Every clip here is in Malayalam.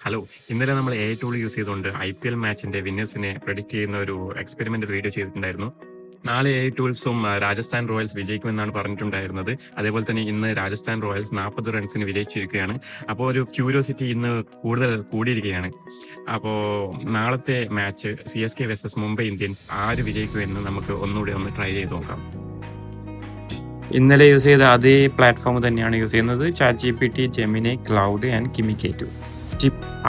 ഹലോ. ഇന്നലെ നമ്മൾ എ ഐ ടൂൾ യൂസ് ചെയ്തുകൊണ്ട് IPL മാച്ചിന്റെ വിന്നേഴ്സിനെ പ്രെഡിക്റ്റ് ചെയ്യുന്ന ഒരു എക്സ്പെരിമെന്റൽ വീഡിയോ ചെയ്തിട്ടുണ്ടായിരുന്നു. നാളെ എ ഐ ടൂൾസും രാജസ്ഥാൻ റോയൽസ് വിജയിക്കുമെന്നാണ് പറഞ്ഞിട്ടുണ്ടായിരുന്നത്. അതേപോലെ തന്നെ ഇന്ന് രാജസ്ഥാൻ റോയൽസ് 40 റൺസിന് വിജയിച്ചിരിക്കുകയാണ്. അപ്പോൾ ഒരു ക്യൂരിയോസിറ്റി ഇന്ന് കൂടുതൽ കൂടിയിരിക്കുകയാണ്. അപ്പോൾ നാളത്തെ match CSK versus Mumbai Indians ആര് വിജയിക്കുമെന്ന് നമുക്ക് ഒന്നുകൂടി ഒന്ന് ട്രൈ ചെയ്ത് നോക്കാം. ഇന്നലെ യൂസ് ചെയ്ത അതേ പ്ലാറ്റ്ഫോം തന്നെയാണ് യൂസ് ചെയ്യുന്നത്. ChatGPT, Gemini, cloud and Kimi K2.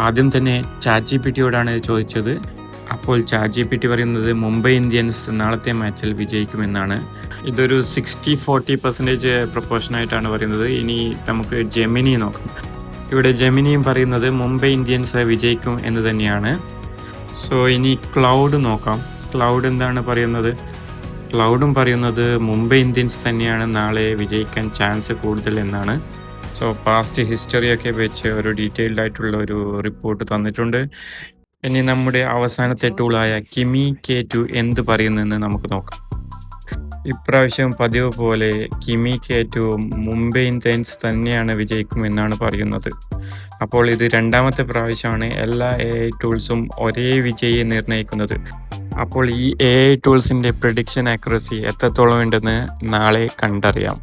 ആദ്യം തന്നെ ChatGPT-യോടാണ് ചോദിച്ചത്. അപ്പോൾ ChatGPT പറയുന്നത് മുംബൈ ഇന്ത്യൻസ് നാളത്തെ മാച്ചിൽ വിജയിക്കുമെന്നാണ്. ഇതൊരു 60-40% പ്രൊപ്പോർഷനായിട്ടാണ് പറയുന്നത്. ഇനി നമുക്ക് ജെമിനി നോക്കാം. ഇവിടെ ജെമിനിയും പറയുന്നത് മുംബൈ ഇന്ത്യൻസ് വിജയിക്കും എന്ന് തന്നെയാണ്. സോ ഇനി ക്ലൗഡ് നോക്കാം. ക്ലൗഡ് എന്താണ് പറയുന്നത്? ക്ലൗഡും പറയുന്നത് മുംബൈ ഇന്ത്യൻസ് തന്നെയാണ് നാളെ വിജയിക്കാൻ ചാൻസ് കൂടുതൽ എന്നാണ്. സോ പാസ്റ്റ് ഹിസ്റ്ററിയൊക്കെ വെച്ച് ഒരു ഡീറ്റെയിൽഡ് ആയിട്ടുള്ള ഒരു റിപ്പോർട്ട് തന്നിട്ടുണ്ട്. ഇനി നമ്മുടെ അവസാനത്തെ ടൂളായ Kimi K2 എന്ത് പറയുന്നെന്ന് നമുക്ക് നോക്കാം. ഇപ്രാവശ്യം പതിവ് പോലെ Kimi K2 മുംബൈ ഇന്ത്യൻസ് തന്നെയാണ് വിജയിക്കുമെന്നാണ് പറയുന്നത്. അപ്പോൾ ഇത് രണ്ടാമത്തെ പ്രാവശ്യമാണ് എല്ലാ AI ടൂൾസും ഒരേ വിജയി നിർണ്ണയിക്കുന്നത്. അപ്പോൾ ഈ AI ടൂൾസിൻ്റെ പ്രെഡിക്ഷൻ ആക്യുറസി എത്രത്തോളം ഉണ്ടെന്ന് നാളെ കണ്ടറിയാം.